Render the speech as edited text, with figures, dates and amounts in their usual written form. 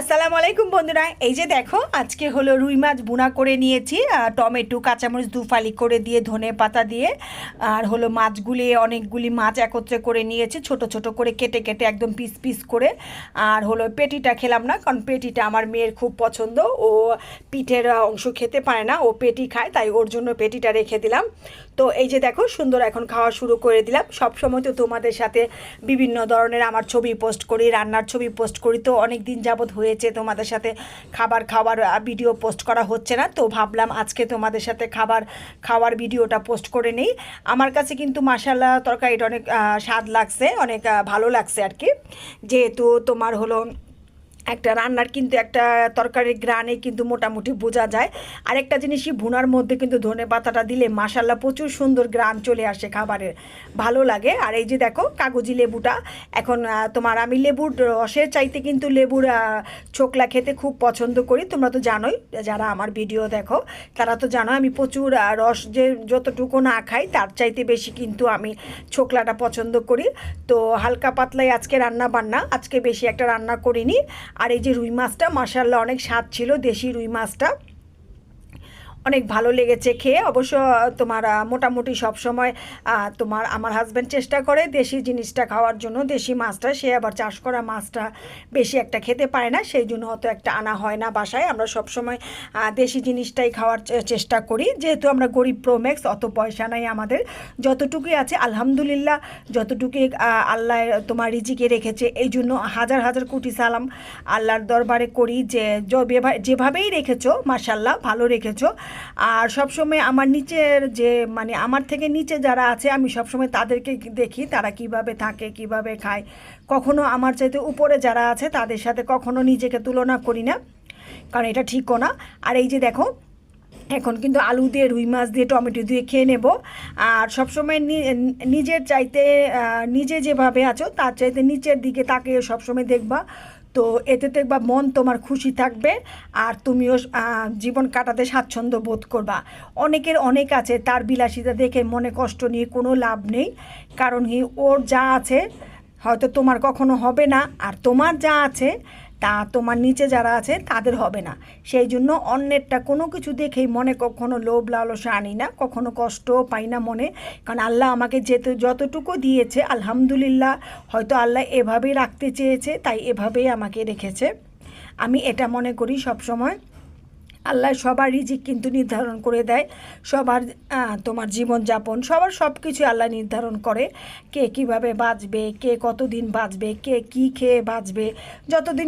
আসসালামু আলাইকুম বন্ধুরা, এই যে দেখো আজকে হলো রুই মাছ ভুনা করে নিয়েছি। টমেটো কাঁচামরিচ দুফালি করে দিয়ে ধনে পাতা দিয়ে আর হলো মাছগুলি অনেকগুলি মাছ একত্রে করে নিয়েছি, ছোট ছোট করে কেটে কেটে একদম পিস পিস করে। আর হলো পেটিটা খেলাম না, কারণ পেটিটা আমার মেয়ের খুব পছন্দ। ও পিঠের অংশ খেতে পারে না, ও পেটি খায়, তাই ওর জন্য পেটিটা রেখে দিলাম। তো এই যে দেখো সুন্দর এখন খাওয়া শুরু করে দিলাম। সব সময় তো তোমাদের সাথে বিভিন্ন ধরনের আমার ছবি পোস্ট করি, রান্নার ছবি পোস্ট করি, তো অনেক দিন যাবৎ হয়েছে তোমাদের সাথে খাওয়ার ভিডিও পোস্ট করা হচ্ছে না। তো ভাবলাম আজকে তোমাদের সাথে খাওয়ার ভিডিওটা পোস্ট করে নেই। আমার কাছে কিন্তু মাশাআল্লাহ তরকারিটা অনেক স্বাদ লাগছে, অনেক ভালো লাগছে আর কি। যেহেতু তোমার হলো একটা রান্নার কিন্তু একটা তরকারির গ্রানে কিন্তু মোটামুটি বোঝা যায়। আরেকটা জিনিসই ভুনার মধ্যে কিন্তু ধনে পাতাটা দিলে মাশাল্লাহ প্রচুর সুন্দর গ্রান চলে আসে খাবারের, ভালো লাগে। আর এই যে দেখো কাগজি লেবুটা এখন তোমার আমি লেবুর রসের চাইতে কিন্তু লেবুর ছোকলা খেতে খুব পছন্দ করি। তোমরা তো জানোই, যারা আমার ভিডিও দেখো তারা তো জানো আমি প্রচুর রস যে যতটুকু না খাই তার চাইতে বেশি কিন্তু আমি ছোকলাটা পছন্দ করি। তো হালকা পাতলাই আজকে রান্না বান্না, আজকে বেশি একটা রান্না করিনি। আর এই যে রুই মাছটা মাশাআল্লাহ অনেক স্বাদ ছিল, দেশি রুই মাছটা অনেক ভালো লেগেছে খেয়ে। অবশ্য তোমার মোটামুটি সব সময় তোমার আমার হাজব্যান্ড চেষ্টা করে দেশি জিনিসটা খাওয়ার জন্য, দেশি মাছটা। সে আবার চাষ করা মাছটা বেশি একটা খেতে পারে না, সেই জন্য অত একটা আনা হয় না বাসায়। আমরা সব সময় দেশি জিনিসটাই খাওয়ার চেষ্টা করি, যেহেতু আমরা গরিব প্রোম্যাক্স, অত পয়সা নাই আমাদের। যতটুকুই আছে আলহামদুলিল্লাহ, যতটুকুই আল্লাহ তোমার রিজিকে রেখেছে, এই জন্য হাজার হাজার কোটি সালাম আল্লাহর দরবারে করি যে যেভাবেই রেখেছো মাশাআল্লাহ ভালো রেখেছো। আর সবসময় আমার নিচের যে মানে আমার থেকে নিচে যারা আছে আমি সবসময় তাদেরকে দেখি তারা কিভাবে থাকে, কিভাবে খায়। কখনো আমার চাইতে উপরে যারা আছে তাদের সাথে কখনো নিজেকে তুলনা করি না, কারণ এটা ঠিকও না। আর এই যে দেখো এখন কিন্তু আলু দিয়ে রুই মাছ দিয়ে টমেটো দিয়ে খেয়ে নেব। আর সবসময় নিজের চাইতে নিজে যেভাবে আছো তার চাইতে নিচের দিকে তাকিয়ে সবসময় দেখবা, তো এতে দেখবা মন তোমার খুশি থাকবে আর তুমিও জীবন কাটাতে স্বাচ্ছন্দ্য বোধ করবা। অনেকের অনেক আছে, তার বিলাসিতা দেখে মনে কষ্ট নিয়ে কোনো লাভ নেই, কারণ ওর যা আছে হয়তো তোমার কখনো হবে না, আর তোমার যা আছে তা তোমার নিচে যারা আছে তাদের হবে না। সেই জন্য অন্যেরটা কোনো কিছু দেখেই মনে কখনো লোভ লালসা আনি না, কখনো কষ্টও পাই না মনে, কারণ আল্লাহ আমাকে যতটুকু দিয়েছে আলহামদুলিল্লাহ, হয়তো আল্লাহ এভাবেই রাখতে চেয়েছে, তাই এভাবেই আমাকে রেখেছে। আমি এটা মনে করি সব সময়। আল্লাহ সবার রিজিক কিন্তু নির্ধারণ করে দেয়, সবার তোমার জীবনযাপন সবার সব কিছু আল্লাহ নির্ধারণ করে, কে কিভাবে বাঁচবে, কে কতদিন বাঁচবে, কে কী খেয়ে বাঁচবে। যতদিন